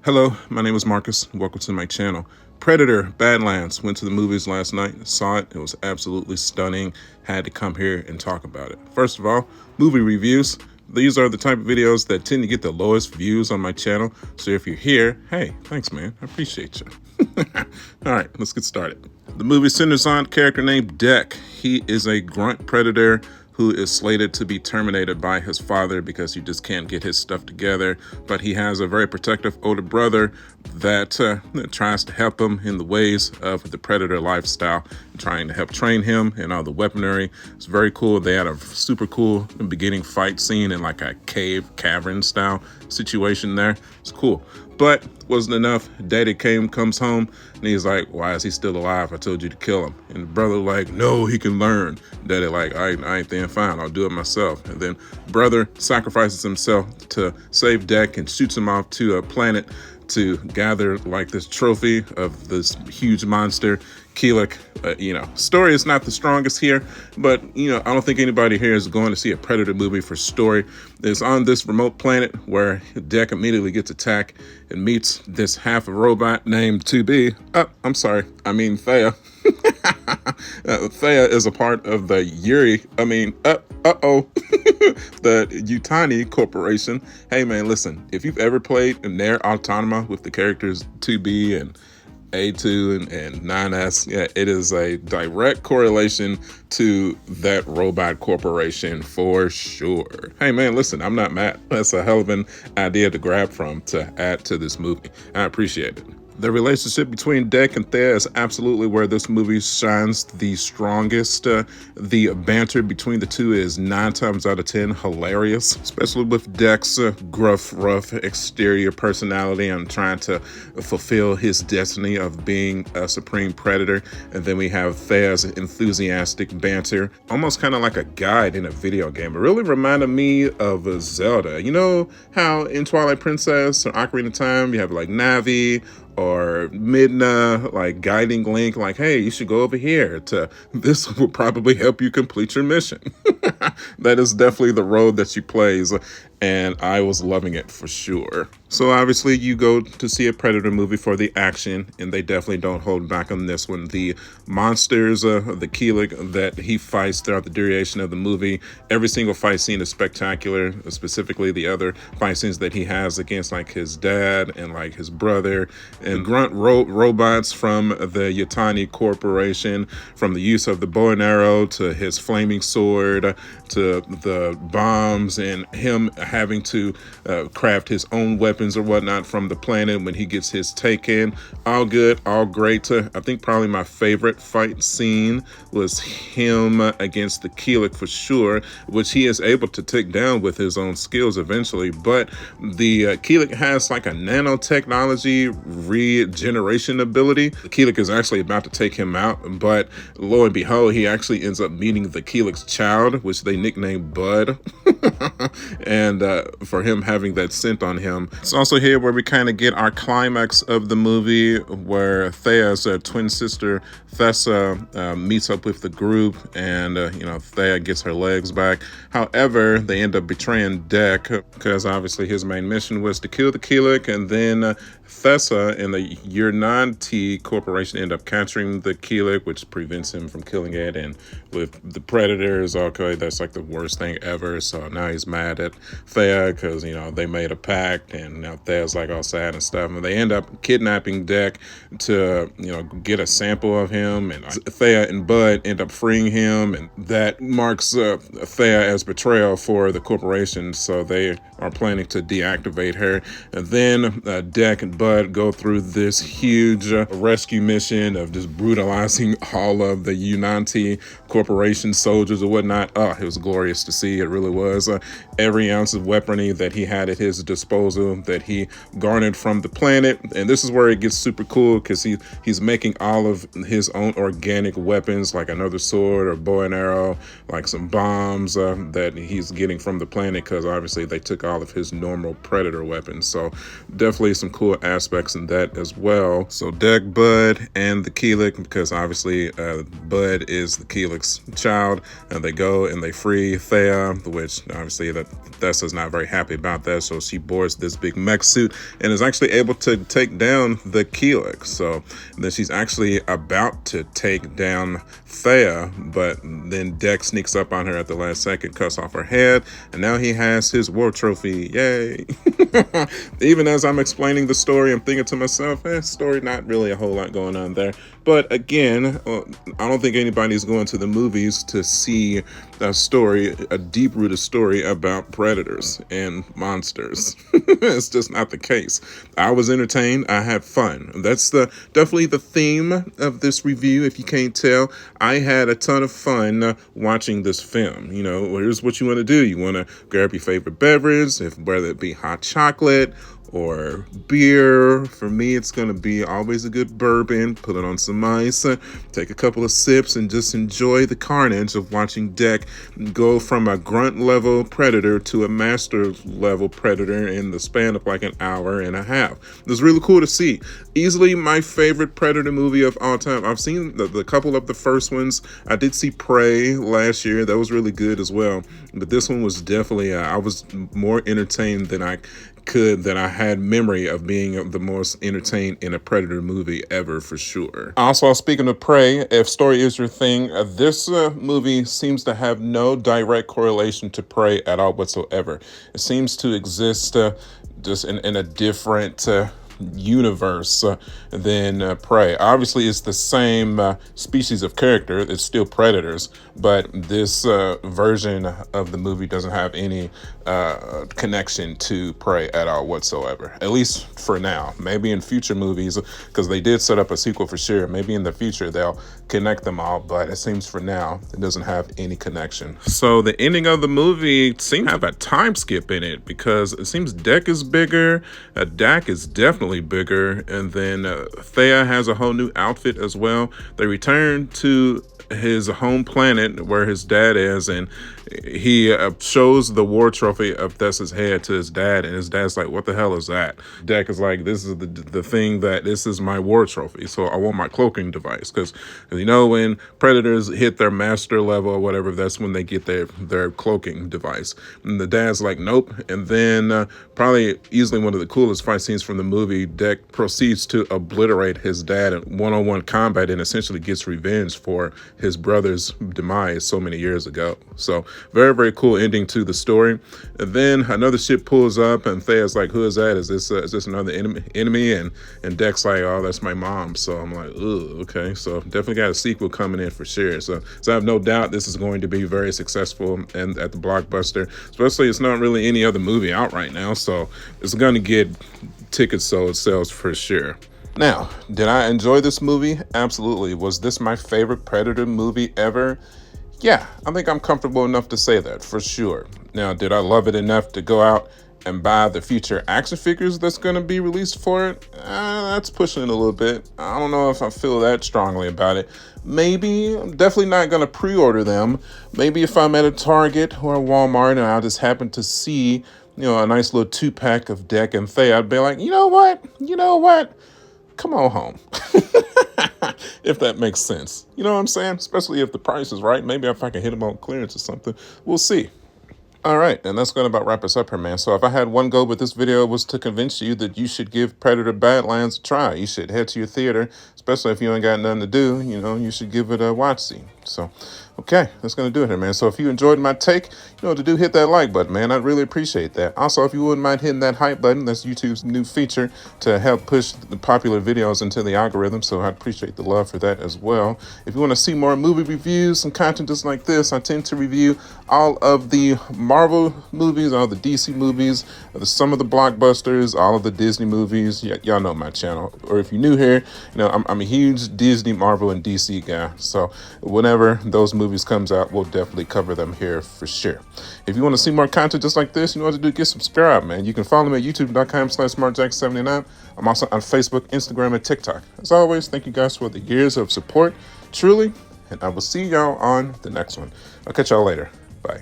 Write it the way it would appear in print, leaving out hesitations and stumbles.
Hello, my name is Marcus. Welcome to my channel. Predator, Badlands. Went to the movies last night. Saw it. It was absolutely stunning. Had to come here and talk about it. First of all, movie reviews. These are the type of videos that tend to get the lowest views on my channel. So if you're here, hey, thanks, man. I appreciate you. All right, let's get started. The movie centers on a character named Deck. He is a grunt predator who is slated to be terminated by his father because he just can't get his stuff together. But he has a very protective older brother that tries to help him in the ways of the predator lifestyle, trying to help train him and all the weaponry. It's very cool. They had a super cool beginning fight scene in like a cavern style situation there. It's cool. But wasn't enough. Daddy comes home and he's like, why is he still alive? I told you to kill him. And the brother like, no, he can learn. Daddy like, I ain't then fine. I'll do it myself. And then brother sacrifices himself to save Deck and shoots him off to a planet to gather like this trophy of this huge monster. Keelik, story is not the strongest here, but I don't think anybody here is going to see a Predator movie for story. It's on this remote planet where Deck immediately gets attacked and meets this half a robot named 2B. Thea. Thea is a part of the the Yutani Corporation. Hey man, listen, if you've ever played Nier Automata with the characters 2B and A2 and 9S, yeah, it is a direct correlation to that robot corporation for sure. Hey man, listen, I'm not mad. That's a hell of an idea to grab from to add to this movie. I appreciate it. The relationship between Deck and Thea is absolutely where this movie shines the strongest. The banter between the two is 9 times out of 10 hilarious, especially with Deck's gruff, rough exterior personality and trying to fulfill his destiny of being a supreme predator. And then we have Thea's enthusiastic banter, almost kind of like a guide in a video game. It really reminded me of Zelda. You know how in Twilight Princess or Ocarina of Time, you have like Navi or Midna, like guiding Link, like, hey, you should go over here this will probably help you complete your mission. That is definitely the road that she plays, and I was loving it for sure. So obviously you go to see a Predator movie for the action, and they definitely don't hold back on this one. The monsters, the Keelik that he fights throughout the duration of the movie, every single fight scene is spectacular, specifically the other fight scenes that he has against like his dad and like his brother, and grunt robots from the Yutani Corporation, from the use of the bow and arrow to his flaming sword to the bombs and him having to craft his own weapons or whatnot from the planet when he gets his take in. All good, all great. I think probably my favorite fight scene was him against the Keelik for sure, which he is able to take down with his own skills eventually. But the Keelik has like a nanotechnology regeneration ability. The Keelik is actually about to take him out, but lo and behold, he actually ends up meeting the Keelik's child, which they nicknamed Bud. And for him having that scent on him. It's also here where we kind of get our climax of the movie, where Thea's twin sister Thessa meets up with the group, and Thea gets her legs back. However, they end up betraying Deck because obviously his main mission was to kill the Keelik, and then Thessa and the Yutani Corporation end up capturing the Keelik, which prevents him from killing it. And with the Predators, okay, that's like the worst thing ever. So now he's mad at Thea because, they made a pact, and now Thea's like all sad and stuff. And they end up kidnapping Deck to, get a sample of him. And Thea and Bud end up freeing him. And that marks Thea as betrayal for the corporation. So they are planning to deactivate her. And then Deck and Bud go through this huge rescue mission of just brutalizing all of the Yutani Corporation soldiers or whatnot. Oh, it was glorious to see. It really was. Every ounce of weaponry that he had at his disposal that he garnered from the planet. And this is where it gets super cool because he's making all of his own organic weapons, like another sword or bow and arrow, like some bombs that he's getting from the planet, because obviously they took all of his normal Predator weapons. So definitely some cool aspects in that as well. So Deck, Bud, and the Keelik, because obviously Bud is the Keelik's child, and they go and they free Thea, which obviously Thessa's not very happy about that, so she boards this big mech suit and is actually able to take down the Keelik. So then she's actually about to take down Thea, but then Deck sneaks up on her at the last second, cuts off her head, and now he has his war trophy. Yay! Even as I'm explaining the story, I'm thinking to myself, story not really a whole lot going on there. But again, I don't think anybody's going to the movies to see a story, a deep-rooted story about predators and monsters. It's just not the case. I was entertained. I had fun. That's definitely the theme of this review. If you can't tell, I had a ton of fun watching this film. You know, here's what you want to do. You want to grab your favorite beverage, whether it be hot chocolate or beer. For me, it's going to be always a good bourbon. Put it on some ice, take a couple of sips, and just enjoy the carnage of watching Deck go from a grunt level predator to a master level predator in the span of like an hour and a half. It was really cool to see. Easily my favorite Predator movie of all time. I've seen the couple of the first ones. I did see Prey last year. That was really good as well. But this one was definitely, I was more entertained than I had memory of being the most entertained in a Predator movie ever, for sure. Also, speaking of Prey, if story is your thing, this movie seems to have no direct correlation to Prey at all whatsoever. It seems to exist just in a different universe than Prey. Obviously, it's the same species of character. It's still predators, but this version of the movie doesn't have any connection to Prey at all whatsoever, at least for now. Maybe in future movies, because they did set up a sequel for sure, maybe in the future they'll connect them all, but it seems for now it doesn't have any connection. So the ending of the movie seems to have a time skip in it, because it seems Deck is bigger, Dak is definitely bigger, and then Thea has a whole new outfit as well. They return to his home planet where his dad is, and he shows the war trophy of Thessa's head to his dad, and his dad's like, what the hell is that? Deck is like, this is the thing this is my war trophy, so I want my cloaking device, because you know when predators hit their master level or whatever, that's when they get their cloaking device. And the dad's like, nope. And then probably easily one of the coolest fight scenes from the movie, Deck proceeds to obliterate his dad in one-on-one combat and essentially gets revenge for his brother's demise so many years ago. So very, very cool ending to the story. And then another ship pulls up, and Thea's like, who is that? Is this another enemy? And Deck's like, oh, that's my mom. So I'm like, ugh, okay. So definitely got a sequel coming in for sure. So I have no doubt this is going to be very successful and at the blockbuster. Especially it's not really any other movie out right now, so it's going to get ticket sales for sure. Now, did I enjoy this movie? Absolutely. Was this my favorite Predator movie ever? Yeah, I think I'm comfortable enough to say that for sure. Now, did I love it enough to go out and buy the future action figures that's going to be released for it? That's pushing it a little bit. I don't know if I feel that strongly about it. Maybe. I'm definitely not going to pre-order them. Maybe if I'm at a Target or a Walmart and I just happen to see, a nice little 2-pack of Deck and Thea, I'd be like, you know what? Come on home. If that makes sense. You know what I'm saying? Especially if the price is right. Maybe if I can hit them on clearance or something. We'll see. All right, and that's going to about wrap us up here, man. So if I had one goal with this video, it was to convince you that you should give Predator Badlands a try. You should head to your theater, especially if you ain't got nothing to do. You should give it a watch-see. So, okay, that's going to do it here, man. So if you enjoyed my take, you know what to do, hit that like button, man. I'd really appreciate that. Also, if you wouldn't mind hitting that hype button, that's YouTube's new feature to help push the popular videos into the algorithm, so I'd appreciate the love for that as well. If you want to see more movie reviews and content just like this, I tend to review all of the Marvel movies, all the DC movies, some of the blockbusters, all of the Disney movies. Y'all know my channel. Or if you're new here, I'm a huge Disney, Marvel, and DC guy. So whenever those movies comes out, we'll definitely cover them here for sure. If you want to see more content just like this, you know what to do, get subscribed, man. You can follow me at youtube.com/smartjack79. I'm also on Facebook, Instagram, and TikTok. As always, thank you guys for the years of support, truly, and I will see y'all on the next one. I'll catch y'all later. Bye.